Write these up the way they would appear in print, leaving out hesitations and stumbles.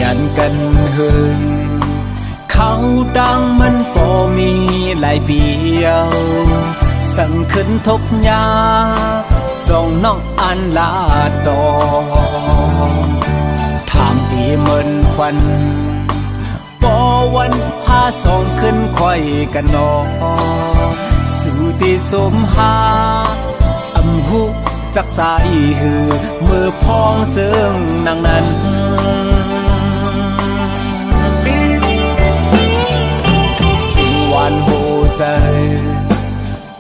ยันกันเฮิงเขาดังมันบ่มีหลายเปียวสั่งขึ้นทบยาจองน้องอันลาดอถามตีเหมือนฟันบ่วันหาสองขึ้นคอยกันนอสู่ที่จมหาอำหุจักใจหือมือพองเจิงนางนั้นสิ่งหวานโหใจ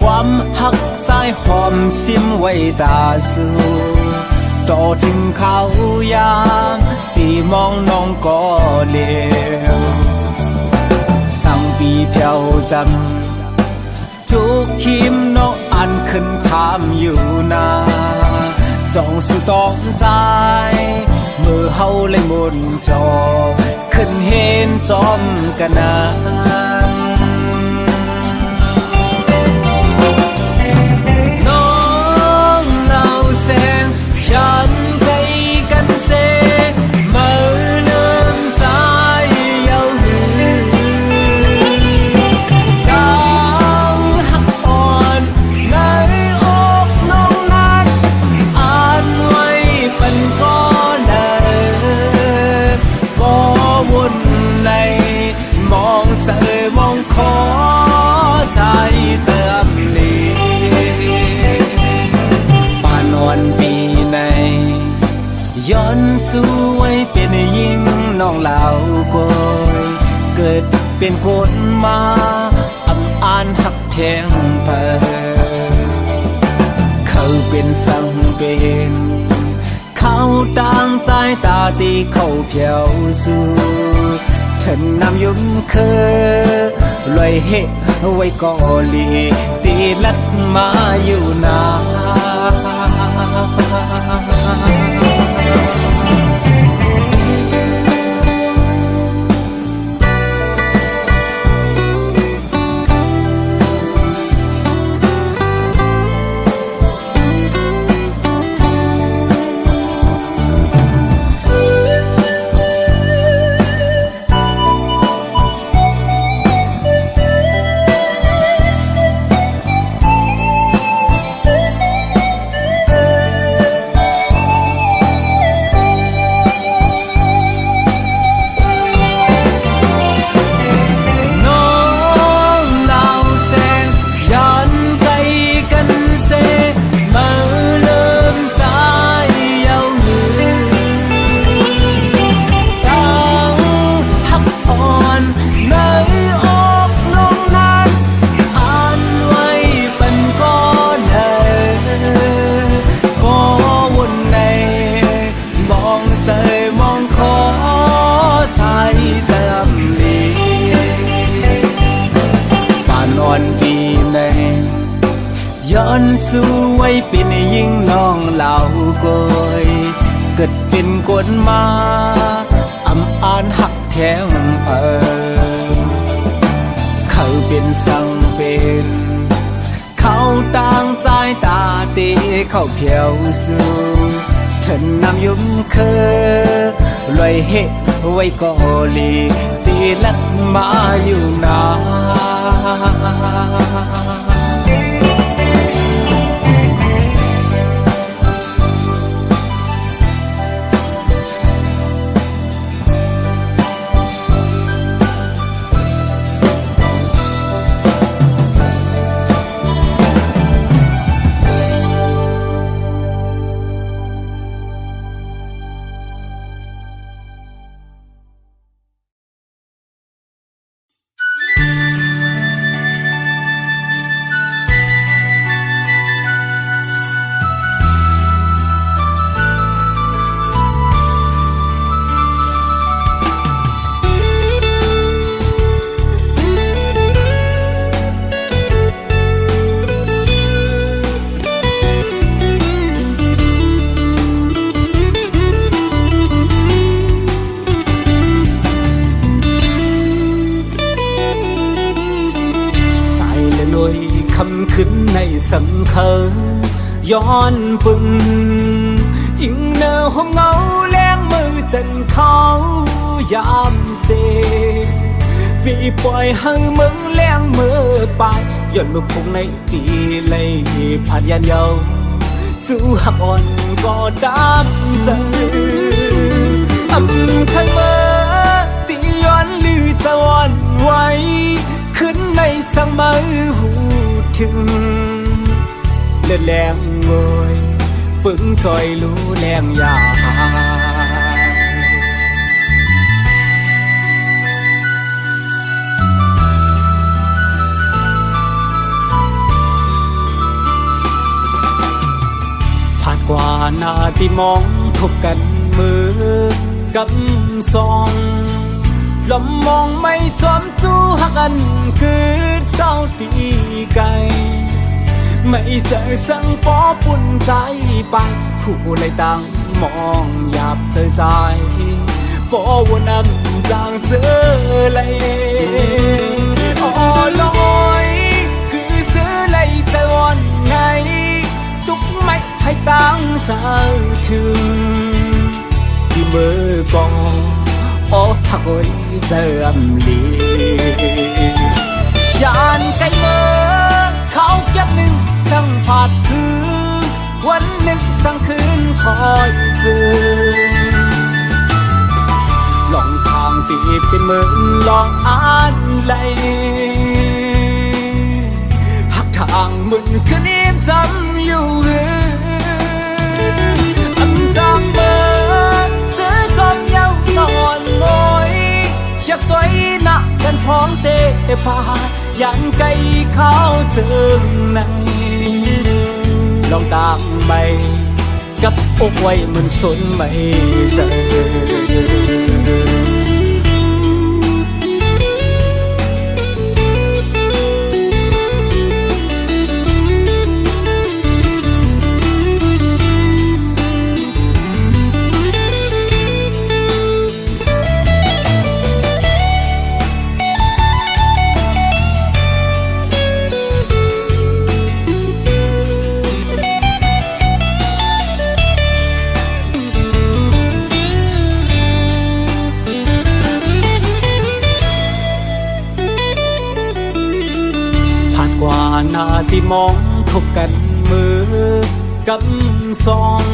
ความหักใจหอมซิมไว้ตาสู่ต่อถึงเขายามที่มองน้องก็เลวสั่งปีเพียวจำทุกคิมน้องอันขึ้นถามอยู่นาจ้องสู่ต้องใจเมื่อเฮาเลยมุนจอขึ้นเห็นจอมกันนาน้องเล่าแสงยันไกลกันเสเมื่อเริ่มใจเย้าหือดังหักอ่อนในอกน้องนั้นอ่านไว้เป็นก้อนเลยบ่วุ่นในมองเจอมองขอใจเจอมลีป่านวันปีในย้อนสู้ไว้เป็นยิ่งน้องเหล่าก้อยเกิดเป็นคนมาอำอ่านหักแทงเธอเขาเป็นสังเป็นเขาต่างใจตาตีเขาเพียวสู่ฉันนำยุ่งเคยลอยเหตุไว้ก่อลีตีลัดมาอยู่นาย้อนสู้ไว้เป็นยิ่งน้องเหล่าก้อยเกิดเป็นคนมาอำอ่านหักแทงเอิงเขาเป็นสังเป็นเขาต่างใจตาตีเขาเพียวสู่ฉันนำยุ่งเคยลอยเหตุไว้ก่อลีตีลัดมาอยู่นาคำขึ้นในสังเคยย้อนปึงอิงเนอห้องเงาแรงมือจันเขา ปล่อยให้มึงแล้งมือไปย้อนมือพงในตีเลยผ่านยันเยาสู้หักอ่อนก็ดำใจข้างมือตีย้อนลือจะวันไว้ขึ้นในสังมือหูถึงเลือดแรงเวยปึงจอยรู้แรงยาผ่านกว่าหน้าที่มองพบกันมือกับซองลมมองไม่จอมจู้หักกันคือเศร้าตีไกลไม่เจอสังปอปุ่นใจไปคู่เลยตั้งมองหยาบเธอใจปอวนนำจางเสือเลยอ๋อลอยคือเสือเลยใจวันไงตุกไม่ให้ตั้งสาวถึงที่มือก่ออ๋อหักไว้เสื่อมลียานไกลเมื่อเขาเก็บหนึ่งสั่งผาดคือวันหนึ่งสั่งคืนคอยเจอลองทางตีเป็นเหมือนลองอ่านไหลหักทางเหมือนคืนนี้จำอยู่จางเบอร์ซื้อจอมเย้านอนมอยอยากตัวอีหนักกันพร้อมเตะพายันไกลเขาเจิงในลองตามไปกับอกไว้มันสนไม่เจอกว่าหน้าที่มองพบกันมือกับซอง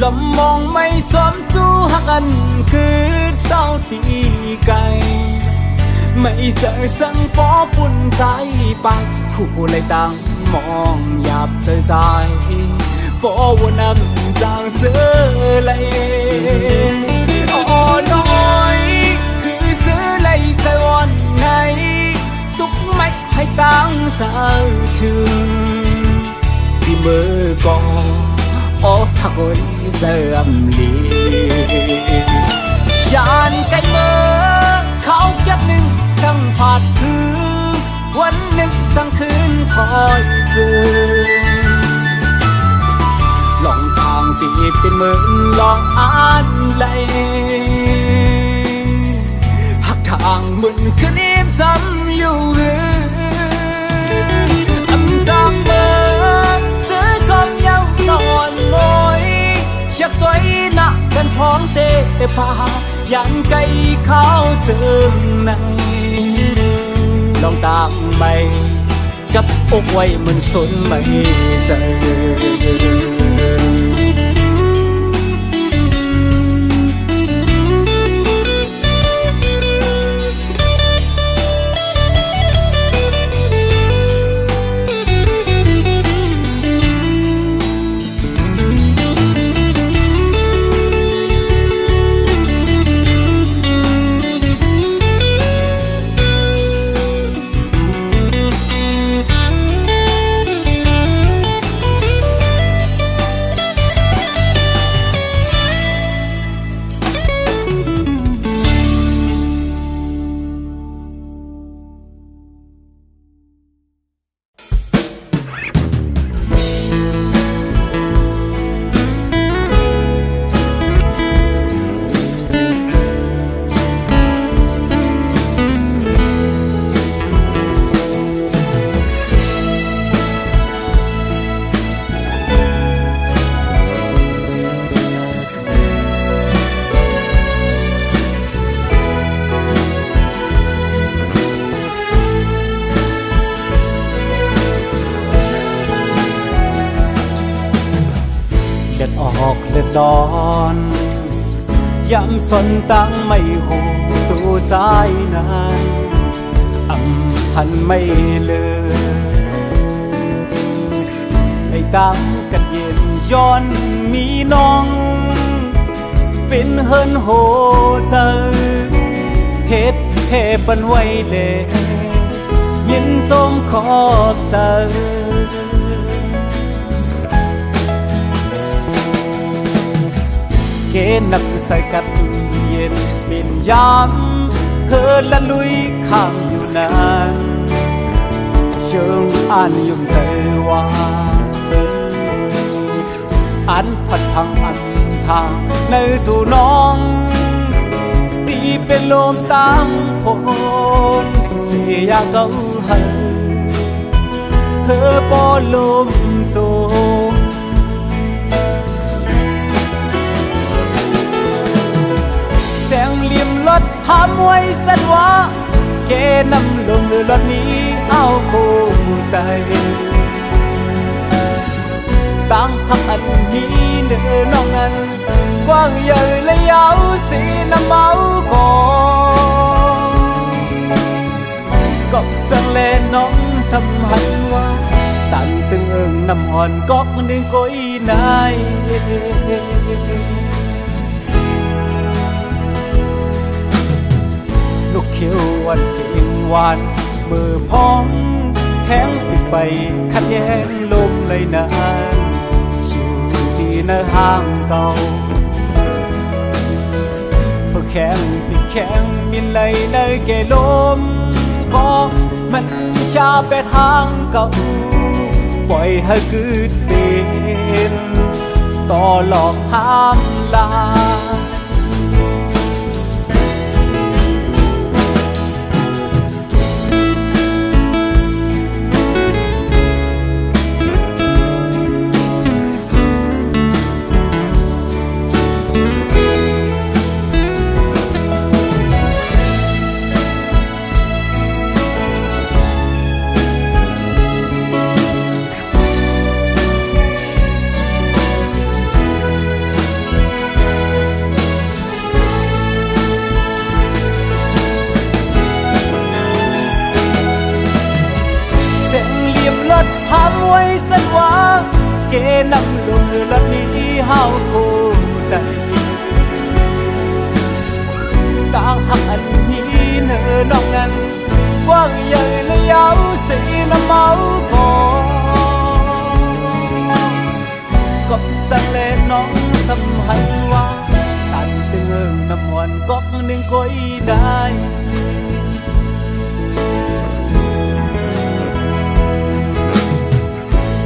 ลมมองไม่จอมจู้หักกันคือเศร้าตีไกลไม่เจอสังปอปุ่นใจไปคู่เลยตั้งมองหยาบเธอใจปอวนนำจางเสือเลยอ๋อน้อยคือเสือเลยใจวันไงตุกไม่ให้ตั้งสาวถึงที่มือก่ออ๋อหักไว้เสื่อมลียานไกลเมื่อเขาเก็บหนึ่งสั่งผาดคือวันหนึ่งสั่งคืนคอยเจอลองทางที่เป็นเหมือนลองอ่านไหลหักทางเหมือนคืนนี้จำอยู่จางเบอร์ซื้อจอมเย้านอนมอยอยากตัวอีหนักกันพร้อมเตะพายันไกลเขาเจิงในลองตามไปกับอกไว้มันสนไม่เจอ ยามสนตั้งไม่หูตัวใจนานอำพันไม่เลยได้ตั้งกันเย็นย้อนมีน้องเป็นเฮินโหเจอเฮ็ดเพ่ปันไว้เลยยินจมขอบเจอเกนักใส่กัดเย็นบินยามเฮินละลุยข้างอยู่นานเชิงอ่านยุ่มเจอว่าอันพัดพังอันทางในตัวน้องตีเป็นลมตั้งพงเสียเก่าให้เธอปอลมโจมแสงเหลี่ยมรถหามไว้จันว่าเกนำลงรถนี้เอาคู่ใจตั้งหักอันนี้เดินน้องนั้นกว้างใหญ่และยาวสีน้ำเมาก่อนก็สังเลน้องสัมหันว่าตั้งตึงเอิงน้ำหอนก็หนึ่งก้อยนายลูกเขียววันเสียงหวานมือพองแห้งปิดไปขัดแย้งลมเลยนานอยู่ที่ในห้างเก่าพอแข็งปิดแข็งมินเลยในเกลมก็มันชาเป็ดห้างเก่าปล่อยให้กึดเป็นต่อหลอกห้ามลาหามไว้จันว่าเกนำลงรถนี้ที่เฮาคู่ใจต่างหักอันนี้เนื้อน้องนั้นกว้างใหญ่และยาวสีน้ำเมาก่อนก็สั่งเล่นน้องสัมหันว่าตันตึงเอิงน้ำวันก็หนึ่งก้อยได้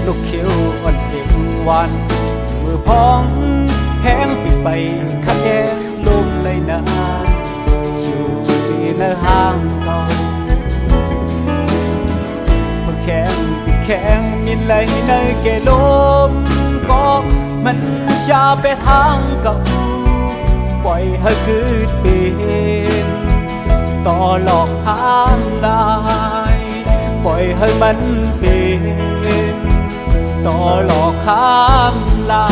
ลูกเขียวอ่อนเสียงหวานมือพองแห้งปิดไปขัดแย้งลมเลยนานอยู่ที่ในห้างเก่าพอแข็งปิดแข็งมินเลยในเกลมก็มันชาเป็ดห้างเก่าปล่อยให้กึดเป็นต่อหลอกห้ามลายปล่อยให้มันเป็นต่อหลอกข้ามลา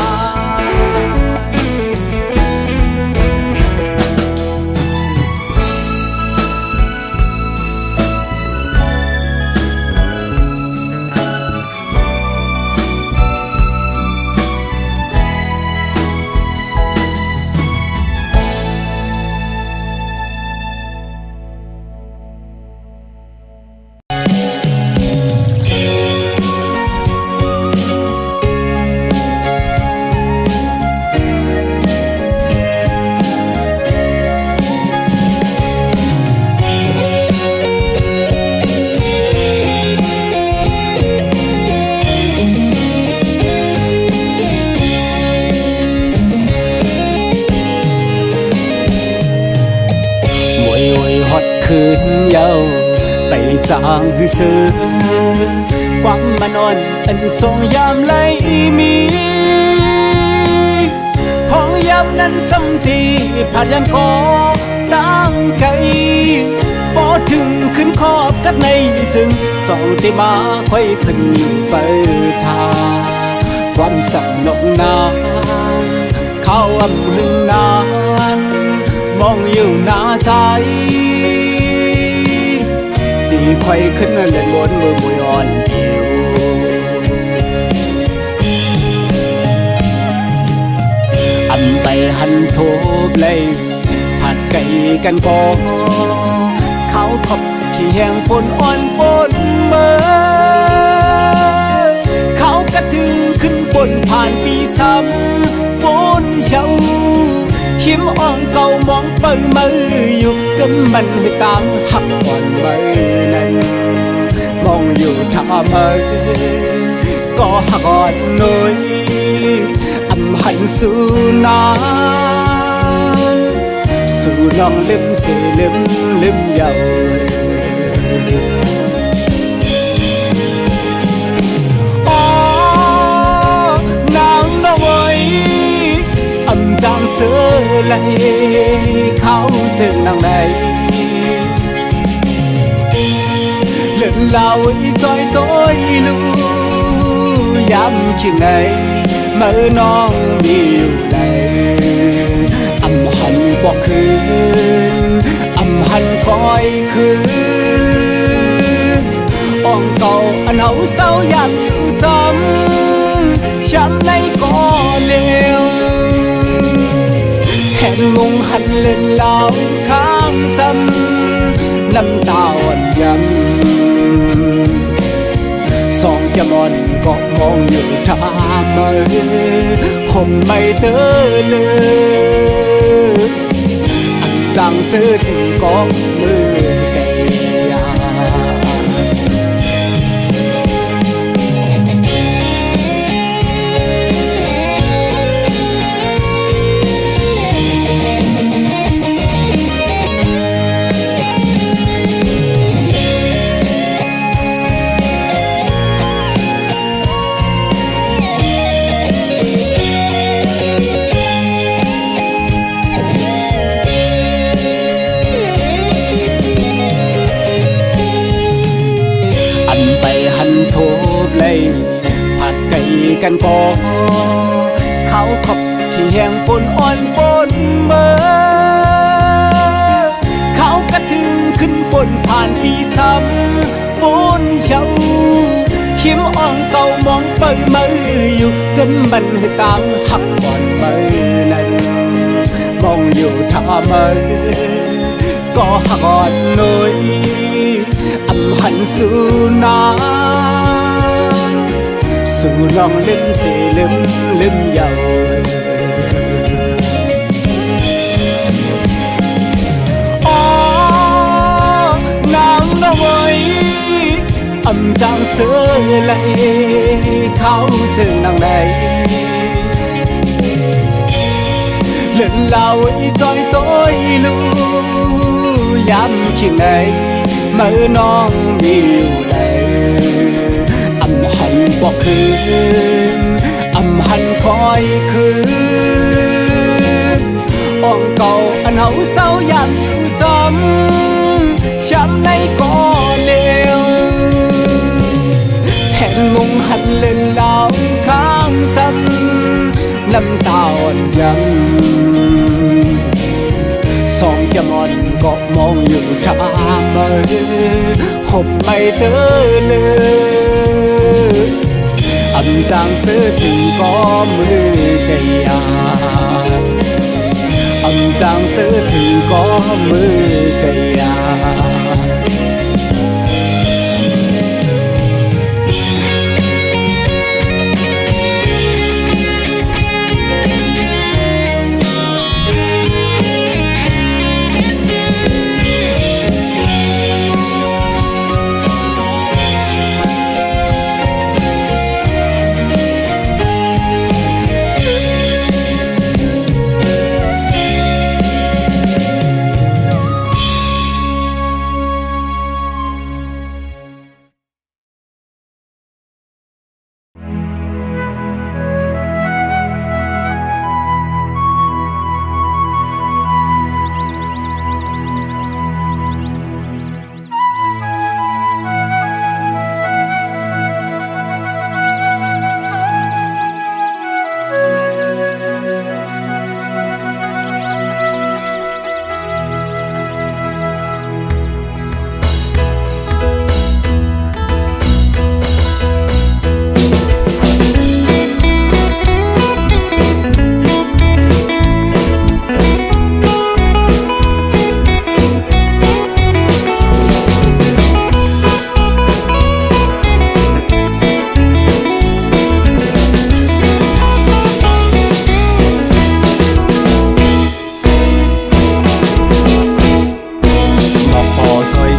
คืนเยาไปจางหือเสือความมันอ่อนอันทรงยามไหลมีพองยามนั้นซ้ำทีผ่านยันคอตั้งไกลพอถึงขึ้นขอบกับในจึงเจ้าได้มาค่อยขึ้นเปิดทางความสับนกนาเข้าอำหึงนาน องอยู่หน้าใจตีไขว้ขึ้นเล่นบนมือมวยอ่อนเดียวอันไปหันโทบเลยผัดไก่กันพอเขาขบขี้แห้งปนอ่อนปนเมื่อเขากระถึงขึ้นบนผ่านปีซ้ำบนเช้าหิมอ่องเก่ามองเปิดมืออยู่กำมันให้ตามหักอ่อนมือนั้นมองอยู่ท่ามือก็หักอ่อนหน่อยอำหันสู่นานสู่น้องลืมสิลืมเยาอำจางเสือไหลเขาจึงนั่งในเลื่อนเล่าอีจอยต้อยลูย้ำคิดในเมื่อน้องมีอยู่ในอำหันบอกคืนอำหันคอยคืนอ่องเก่าอันเฮาเศร้าอยากอยู่จำช้ำในก่อเลวแห่งงงหันเล่นเล่าข้างจำน้ำตาอ่อนย้ำสองแก้มอ่อนก็มองอยู่ท่ามือคงไม่เต้อเลยอันจางซื้อถึงก็มือไก่ยาไปหันโทบเลยผัดไก่กันก่อเขาขบขี้แห้งปนอ่อนปนเมื่อเขากระถึงขึ้นบนผ่านปีซ้ำบนเช้าหิมอ่องเก่ามองเปิดมืออยู่กันมันให้ตามหักอ่อนมือนั้นมองอยู่ท่ามือก็หักอ่อนหน่อยอำหันสู่นานสู่น้องลืมสิลืมเยาอ๋อนางน้อยอำจางเสือไหลเขาจึงนั่งในเล่นเล่าอีจอยต้อยลูย้ำคิดในเมื่อน้องมีอยู่แล้วอำหันบอกคืนอำหันคอยคืนอ่องเก่าอันเฮาเศร้าอยากอยู่จำช้ำในก่อเลวแห่งงงหันเล่นเล่าข้างจำน้ำตาอ่อนย้ำสองแก้มอ่อนก็มองอยู่ท่ามือคงไม่เต้อเลยอำจางซื้อถึงก็มือไก่ยาอำจางซื้อถึงก็มือไก่ยา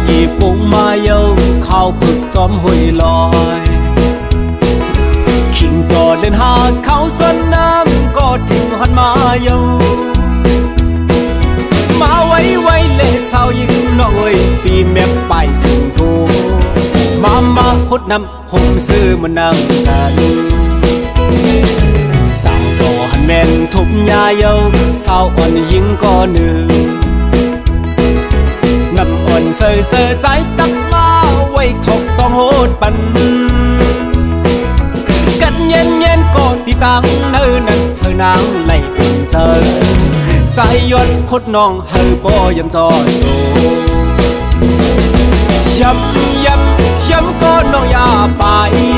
ยีปุงมาเยาเข้าปึกจอมห้วยลอยขิงก็เล่นหาเขาสนน้ำก็ทิ้งหันมาเยามาไว้เล่สาวยิงน้อยปีแม่ไปสิงกูมาพุดนำผมซื้อมานั่งกันสาวก็หันแม่นทุบยาเยาสาวอ่อนยิงก็หนึ่งน้ำอ่อนเซ่อใจตักมาไว้ถกต้องโหดปันกันเย็นก็ตีตังเนื้อนั้นเธอนางไล่เป็นเจอสายยนพุดน้องเฮาบ่ยำจอดโตย้ำก็น้องอย่าไป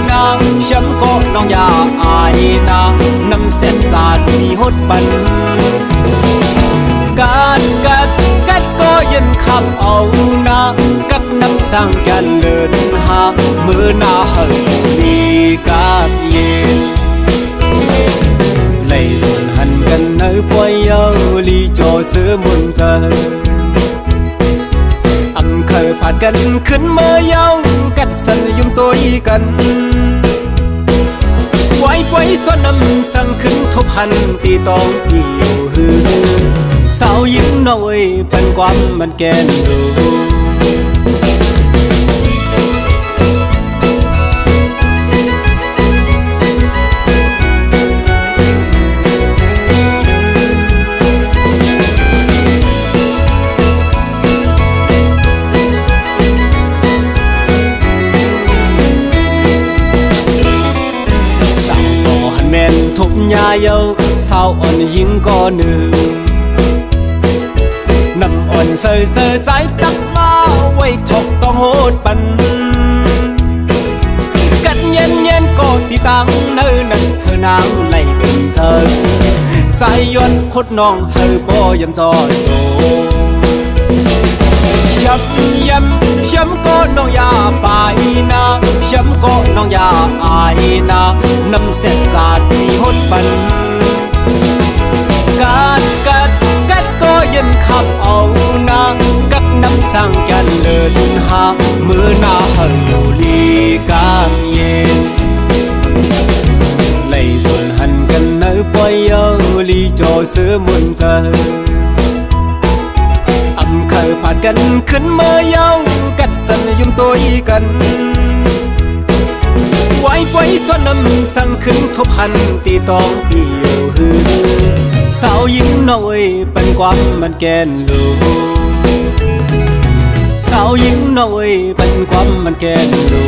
นะย้ำก็น้องอย่าอายนะน้ำเส้นจาดมีหดปันกัดก็ยันขับเอานะกัดน้ำสั่งกันเลินหามือหน้าเฮามีกาดเย็นเลยส่วนหันกันเนื้อปล่อยเยาลีโจซื้อมุนเจอเคยผ่านกันขึ้นเมื่อเยากัดสันยุ่มตัวกันไว้ส่วนน้ำสั่งขึ้นทบหันตีตองเดียวหือสาวยิ้มน้อยเป็นความมันแกนดูทุบยาเยาสาวอ่อนยิงก็หนึ่งน้ำอ่อนเซ่อใจตักมาไว้ถกต้องโหดปันกัดเย็นก็ตีตังเนื้อนั้นเธอนางไล่เป็นเจอสายยนพุดน้องเฮาบ่ยำจอดโตย้ำก็น้องอย่าไปนะย้ำก็น้องอย่าอายนะน้ำเส้นจาดมีหดปันกัดก็ยันขับเอานะกัดน้ำสั่งกันเลินหามือหน้าเฮาลีกางเย็นเลยส่วนหันกันเนื้อปล่อยเยาลีโจซื้อมุนเจอเคยผ่านกันขึ้นเมื่อเยากัดสันยุ่มตัวกันไว้ส่วนน้ำสั่งขึ้นทบหันตีตองเดียวหือสาวยิ้มน้อยเป็นความมันแกนลูสาวยิ้มน้อยเป็นความมันแกนลู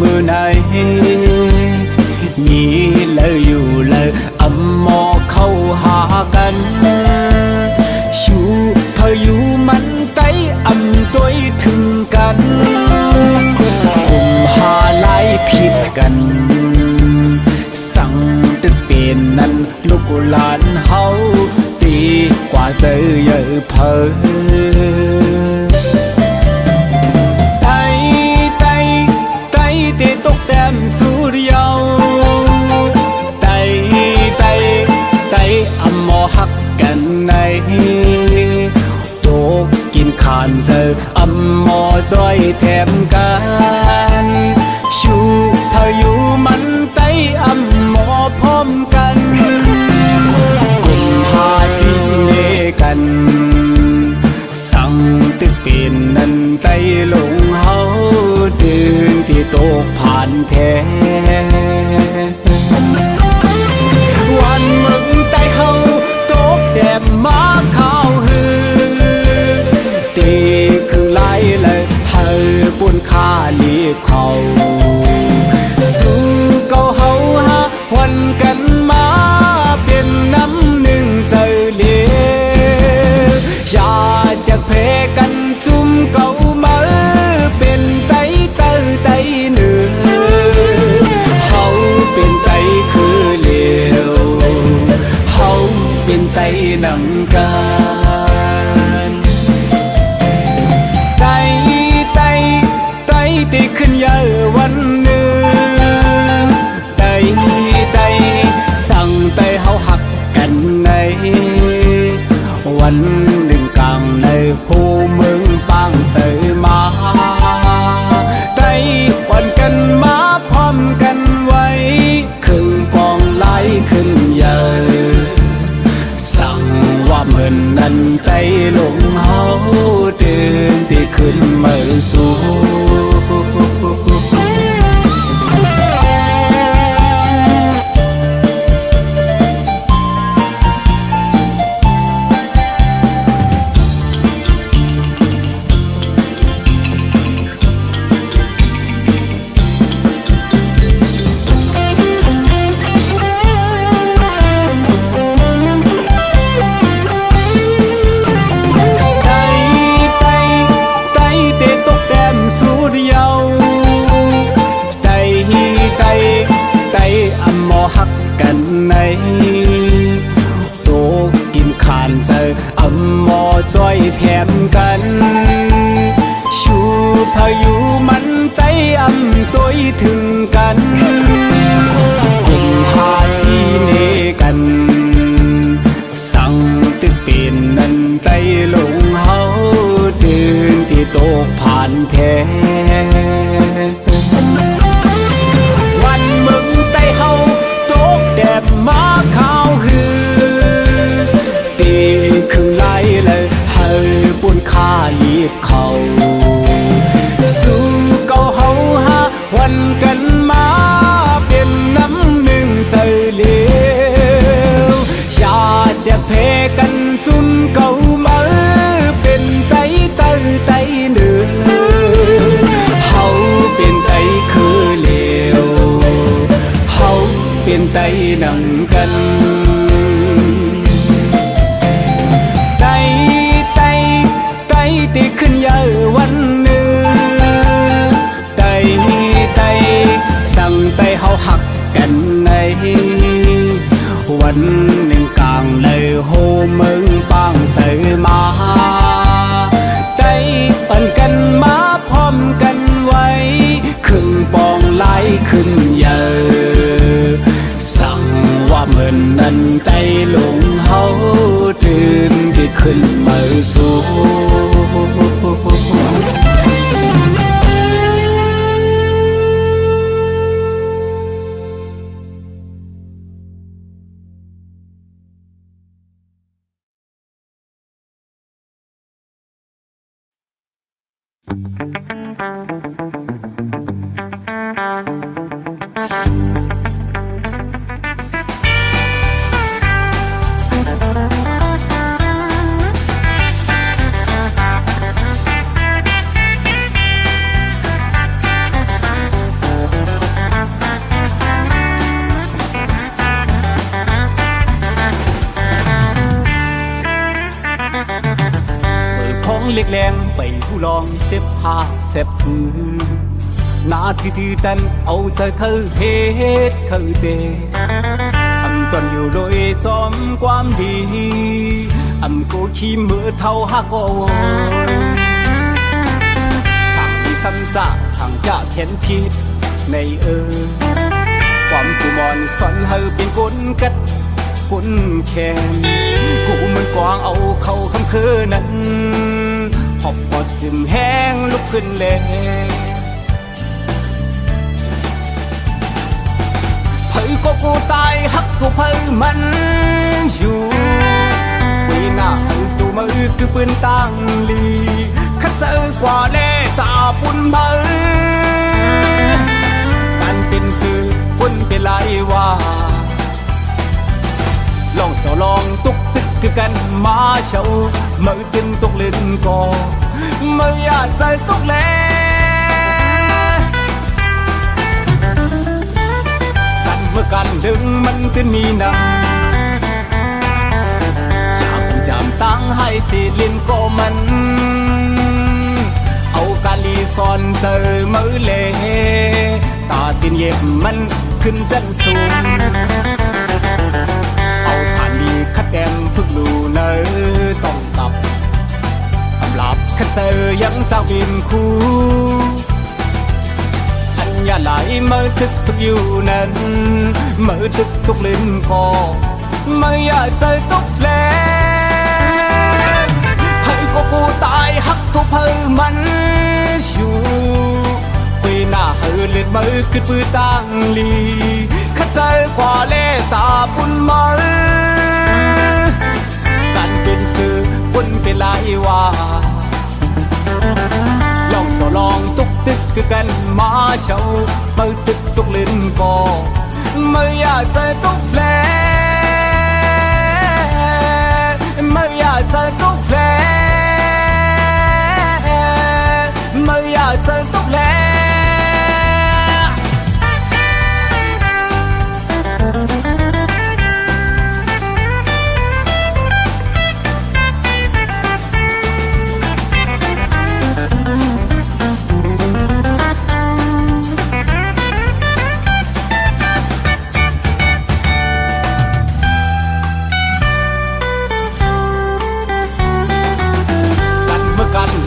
มือไหนมีเลยอยู่เลยอำมอเข้าหากันชูพายุมันไตอำตัวถึงกันกุมหาไล่ผิดกันสั่งตึกเป็นนั้นลูกหลานเฮาตีกว่าเจอเยอะเพอตกแต้มสุริยาวไตอำมอหักกันในโตกินขานเจออำมอจ้อยแถมกันชูพายุมันไตอำมอพร้อมกันกุมหาจิเลกันสั่งตึกเป็นนั้นไตลงเฮา แท้วันมึงใต้เฮาตกแดดมาข้าวหือตีคือไล่เลยเธอปุ่นค่าลีบเขาสู้เก่าเฮาหาวันกันมาเป็นน้ำหนึ่งเจอเลี้ยอย่าจากเพกันจุ่มเก่ามาเป็นไตเตอไตเหนือเขาเป็นไตคือเลี้ยวเขาเป็นไตหนังกันไตตีขึ้นเยอะวันหนึ่งไตสั่งไตเฮาหักกันในวันหนึ่งกลางในผู้เมืองปางเสยมาไตวันกันมาพร้อมกันไว้ครึ่งปองไหลขึ้นเยอะสั่งว่าเหมือนนั้นไตลงเฮาเดินที่ขึ้นมาสู่หักกันในโตกินขานเจออำมอจ้อยแถมกันชูพายุมันไตอำตัวถึงกันกุมหาจีเนกันสั่งตึกเป็นนั้นไตลงเฮาเดินที่โตผ่านแท้วันมึงไตเฮาแดดมาข้าวหือตีคือไล่เลยเฮาปุ่นค่าลีบเขาสู้เก่าเฮาหาวันกันมาเป็นน้ำหนึ่งใจเลี้ยวอย่าจะเพกันจุนเก่ามาเป็นไตเหนือเฮาเป็นไตคือเลี้ยวเป็นไตหนังกันไตตีขึ้นเยอะวันหนึ่งไตสั่งไตเฮาหักกันในวันหนึ่งกลางเลยโฮเมืองปางเสยมาไตปั่นกันมาพร้อมกันไว้ครึ่งปองไหลขึ้นเยอะสั่งว่าเหมือนนั้นไตลงเฮาตื่นที่ขึ้นมาสู่เล็กแรงไปผู้ลองเสพผ้าเสพมือหน้าที่ตันเอาใจเขาเฮ็ดเขาเดอำตอนอยู่โดยจอมความดีอำกูขี้มือเท่าฮักโอทางมีซ้ำจากทางยากเห็นผิดในความกูมอนสอนเฮาเป็นคนกัดคนแค้นกูมันกวางเอาเข้าคำคือนั้นหอบปอดจิมแห้งลุกขึ้นเลยเผยก็กูตายฮักตัวเผยมันอยู่วีหน้าหันตัวมือคือปืนตั้งลีคัดเสือกว่าเล่ตาปุ่นมือการ กันมาเช่าเมื่อตึงตกเล่นก่อเมื่ออยากใจตกแลกันเมื่อกันถึงมันตึงมีนำอยากจำตั้งให้สิลินก็มันเอากาลีซอนเซอมือเลตาตินเย็บมันขึ้นจันสูงเอาฐานดีคัดแดงพึกลูเนอต้องตับกำลับคัดเจอยังเจ้าบินคู่อันยาไหลเมื่อทึกพึกอยู่นั้นเมื่อทึกตุกลิ้นคอเมื่ออยากใจตุกแลให้ก็กูตายหักทุกเพอมันอยู่ปีหน้าเฮเล่นมือขึ้นปืนตั้งลีขัดใจกว่าเล่ตาปุ่นมือกันเป็นสื่อปุ่นเป็นลายว่าลองลองตุกตึกคือกันมาเช่ามือตึกตุกเล่นก่อไม่อยากใจตุกแผลไม่อยากใจตุกแผลไม่อยากใจตุกแผล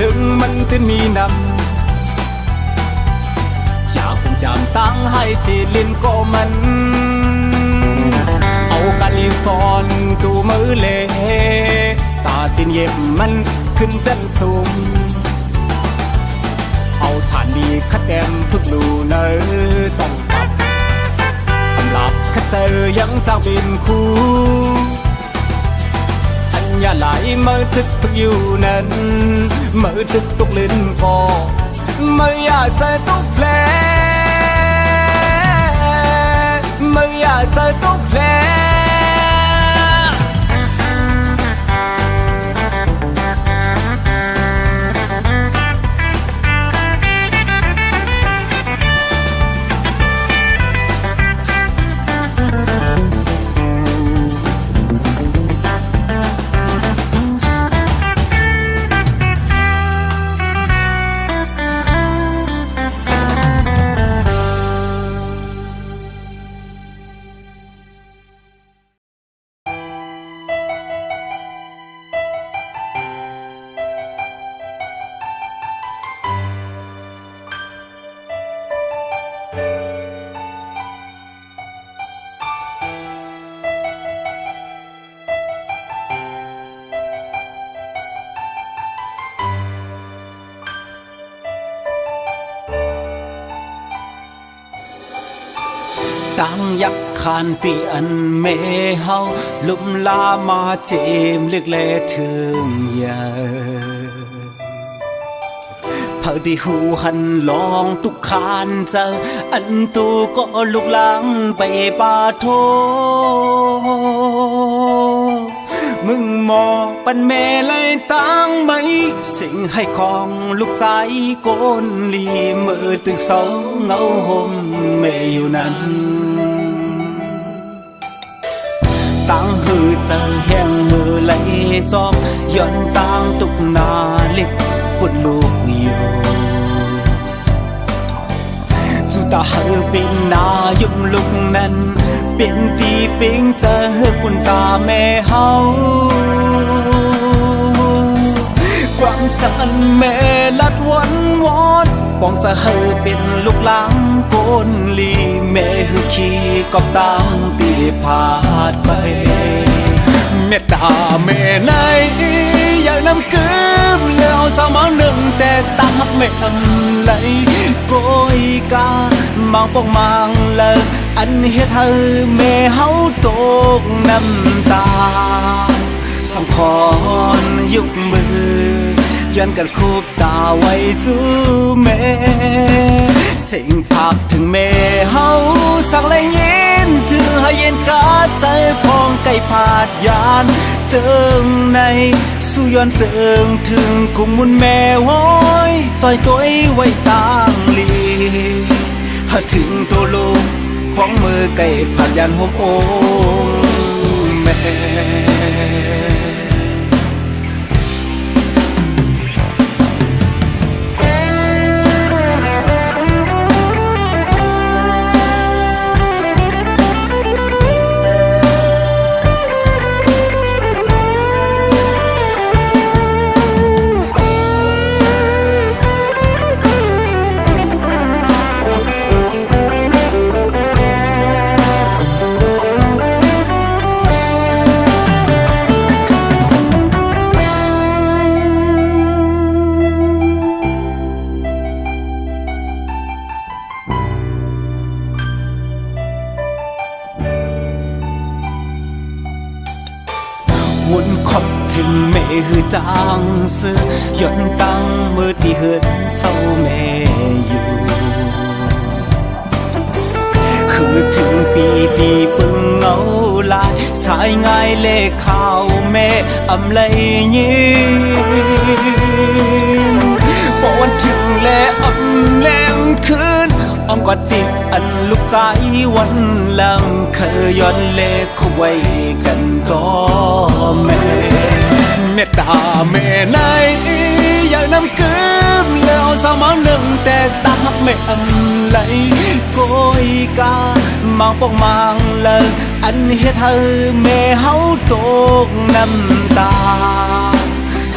ถึงมันจะมีนำอยากคงจำตั้งให้สิลินก็มันเอากาลีซอนตูมือเลตาตินเย็บมันขึ้นจันสูงเอาฐานดีคัดแดมพึกลูเนอต้องตับกำลับคัดเจอยังเจ้าบินคู่อย่าไหลเมื่อทึกพึกอยู่นั้นเมื่อทึกตุกลิ้นคอไม่อยากใจตุกแผลไม่อยากใจตุกแผลตั้งยักษ์คานเตียนเมเฮาลุมลามาเจมเล็กเล่ถึงยาพอดีหูหันลองตุกคานเจออันตูก็ลุกลังไปปาโทมึงมองปันเมเลยตั้งไหมสิ่งให้ของลูกใจโกนลีมือตึกเสาเงาห่มเมอยู่นั้นตั้งหือเจอแห้งมือไหลจอมย้อนตั้งตุกนาเล็กปุ่นลูกอยู่จุตาหือเป็นนายุมลุกนั้นเป็นตีปิงเจอปุ่นตาแม่เฮาความสันแม่ลัดวันวอนปองสะหือเป็นลูกหลังโกนลีแม่หือขี้กอบตั้งตีพาดไปเมตตาแม่ไหนอยากนำกืมแล้วสาวมาหนึ่งแต่ตาแม่ไหลโกยกามังปองมังเลยอันเฮ็ดให้แม่เฮาตกน้ำตาสำคอนยุกมือย้อนกันคูบตาไว้จูแม่ สิ่งภาคถึงแม่เฮาสักแรงยินถึงให้เย็นกาดใจพองไก่ผาดยานเจิงในสู้ย้อนเติงถึงกุมมุนแม่ห้อยจอยตัวไว้ต่างลีหาถึงตัวลูกของมือไก่ผาดยานห่มโองแม่หุ่นขอบถึงแม่หือจางซื้อย่นตั้งมือที่เหินเศร้าแม่อยู่คือถึงปีตีปึงเงาลายสายง่ายเลขข่าวแม่อำไลยิงปอนถึงแลอำแรงคืนอ้อมกอดติดอันลูกใจวันหลังเคยย้อนเลขเขาไว้กันก็แม่เมตตาแม่ไหนอยากนำกืมแล้วสาวมาหนึ่งแต่ตาแม่อำไหลโกยกามังปองมังเลยอันเฮ็ดให้แม่เฮาตกน้ำตา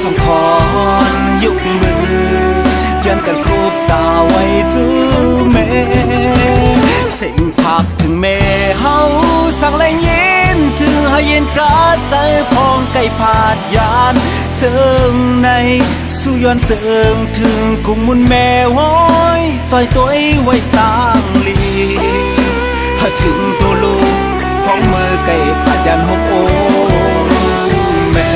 สองคอนยุกมือยันกันคูบตาไว้จูแม่สิ่งภาคถึงแม่เฮาสักแรงยินถึงให้เย็นกาดใจพองไก่ผาดยานเจิงในสู้ย้อนเติงถึงกุมมุนแม่ห้อยจอยตัวไว้ต่างลีหาถึงตัวลูกของมือไก่ผาดยานห่มโอแม่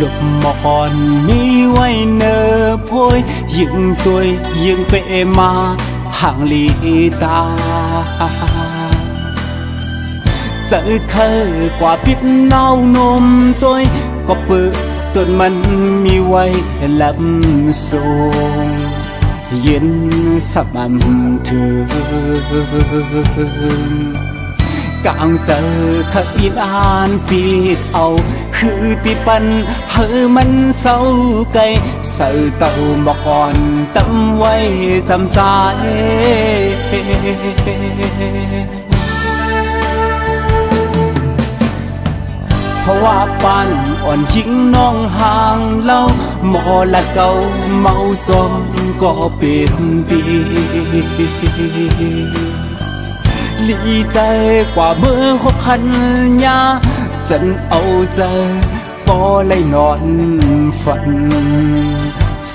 ลูกมอนมีไว้เนอพวยยิงตัวยิงเปมาห่างลีตาเจอเคยกว่าปิดเน่านมตัวก็เปิดต้นมันมีไว้ลำสูงเย็นสับมันถึงกลางเจอขยินอ่านปีดเอาคือที่ปันเฮอมันเศร้าไกลใส่เต้าบอกอ่อนตั้มไว้จำใจเพราะว่าปันอ่อนยิงน้องห่างเล่าหมอละเก่าเมาจมก็เป็นปีลีใจกว่าเมื่อคบคันยาจนเอาใจปอเลยนอนฝัน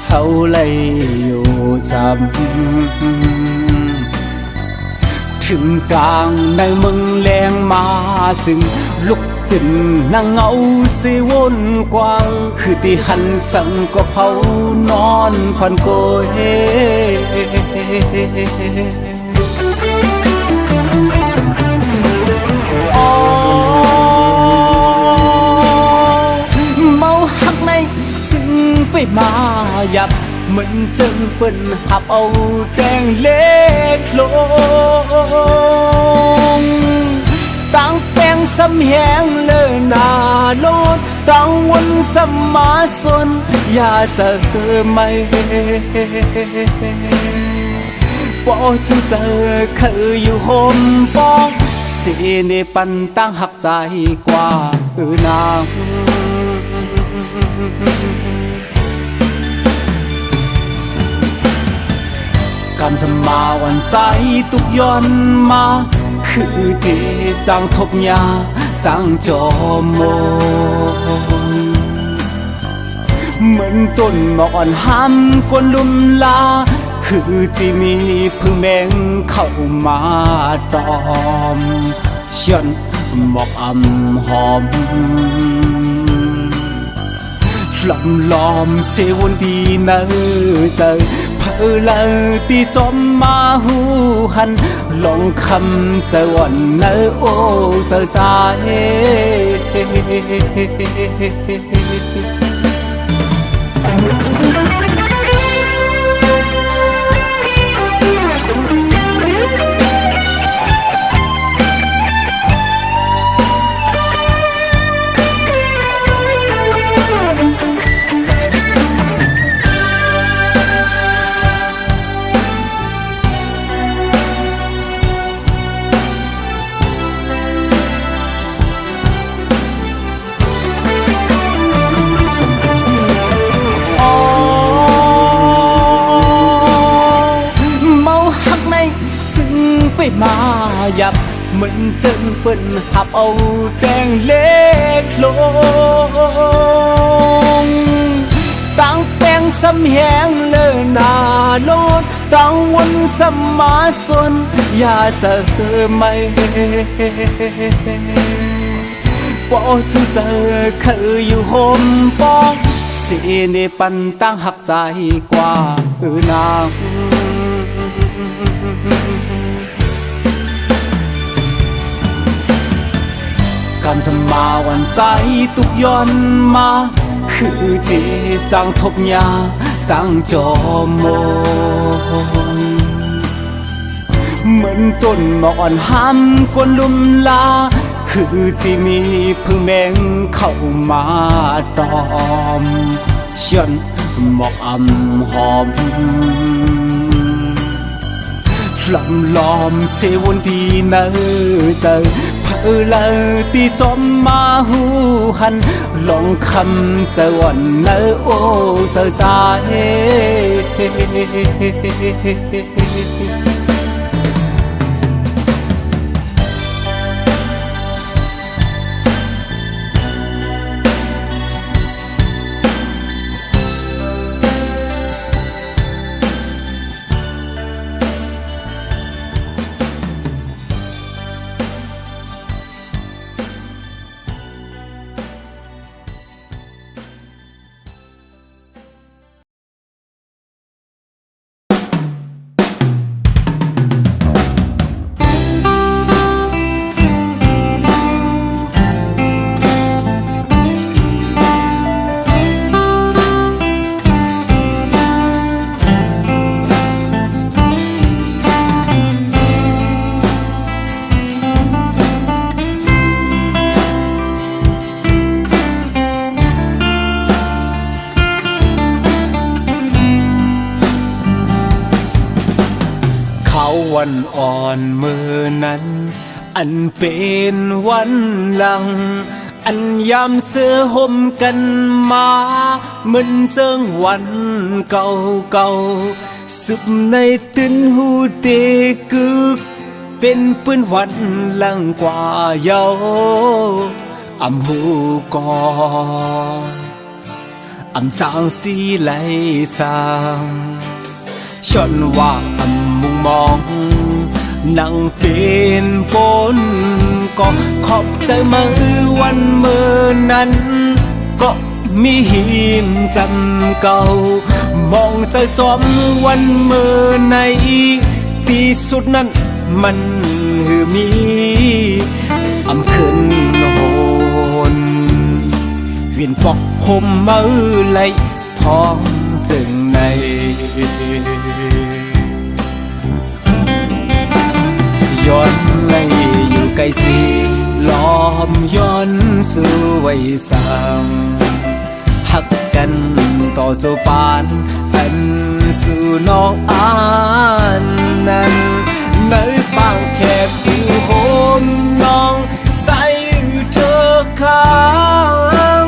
เศร้าเลยอยู่จำถึงกลางในมึงแรงมาจึงลุกขึ้นนั่งเงาเสวนกว้างคือที่หันสั่งก็เผานอนฝันโกยเมาหักในซึ่งไปมาหยับ มันจึงเปิ้นหับเอาแดงเล็กลงตั้งแปงสำแหงเลยนาโลดตั้งวนสมาสนอย่าจะไม่ปอจูเจอคืออยู่โฮมปองสีในปันตั้งหักใจกว่านางการจะมาวันใจตุกย้อนมาคือที่จังทบยาตั้งจอมนเหมือนต้นหมอกอ่อนห้ำกวนลุมลาคือที่มีพึ่งแมงเข้ามาตอมฉันหมอกอ่ำหอมลำล้อมเสวนดีเนอเจอเพอเลยตีจอมมาหูหันลองคำเจอวันเนอโอเจอใจมาหยับเหมือนจึงเปิ้นหับเอาแดงเล็กลงตั้งแปงสำแหงเลยนาโลดตั้งวนสมาสนอย่าจะไม่ปอจูเจอคืออยู่โฮมปองสีในปันตั้งหักใจกว่านางการจะมาวันใจตุกย้อนมาคือที่จังทบยาตั้งจอมนเหมือนต้นหมอกอ่อนห้ำกวนลุมลาคือที่มีพึ่งแมงเข้ามาตอมฉันหมอกอ่ำหอมลำล้อมเสวนดีเนอเจอเพอเลยตีจอมมาหูหันลองคำเจอวันเนอโอเจอใจวันอ่อนมือนั้นอันเป็นวันหลังอันยามเสื้อห่มกันมาเหมือนเจิงวันเก่าเก่าสุบในตื่นหูเตกึกเป็นปืนวันหลังกว่าเยาอำหูก่อนอำจางสีไหลสางชนว่าอำมุงมองนั่งเป็นปนก็ขอบใจมือวันมือนั้นก็มีหิมจำเก่ามองใจจอมวันมือในที่สุดนั้นมันหือมีอำขึ้นโหนเวียนปอกห่มมือไหลท้องจึงใน ย้อนไล่อยู่ไกลสีล้อมย้อนสู่ไว้สางหักกันต่อเจ้าปานอันสู่น้องอานนั้นในปางแคบอยู่โหมน้องใจเธอค้าง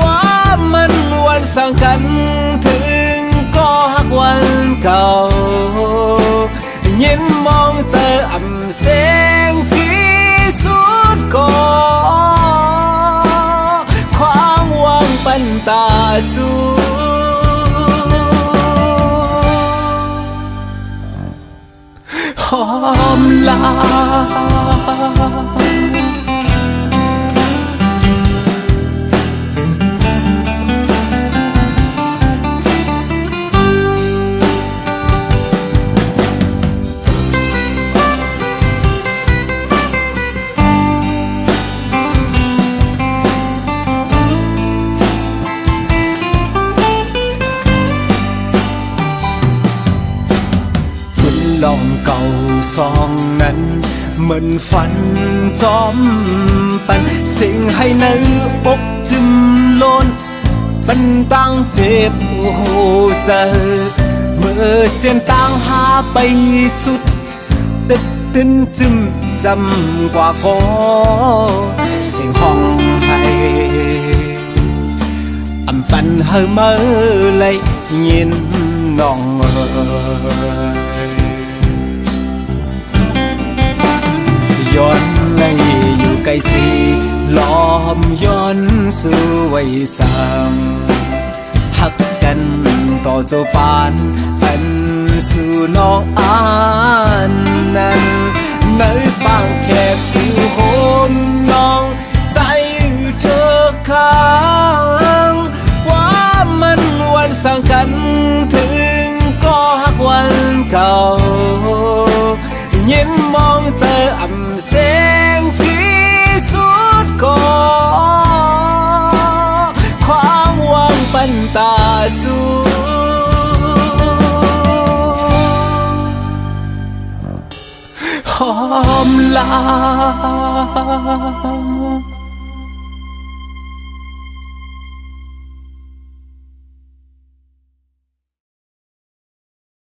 ว่ามันวันสร้างกันถึงก็หักวันเก่ายินมองเจออ่ำแสงที่สุดก็ความหวังปันตาสู่หอมลาลองเก่าซองนั้นเหมือนฝันจอมปันสิ่งให้ในอกจึมล้นปันตั้งเจ็บหัวใจเมื่อเส้นต่างหาไปสุดตึกตึนจึมจำกว่าก็เสียงห้องให้อำปันเฮอเมื่อเลยยินน้องย้อนไล่อยู่ไกลสีล้อมย้อนสู่ไว้สางหักกันต่อเจ้าปานอันสู่น้องอานนั้นในปางแคบอยู่โหมน้องใจเธอค้างว่ามันวันสร้างกันถึงก็หักวันเก่ายินมองเจออ่ำแสงที่สุดก็ความหวังปันตาสู่หอมลา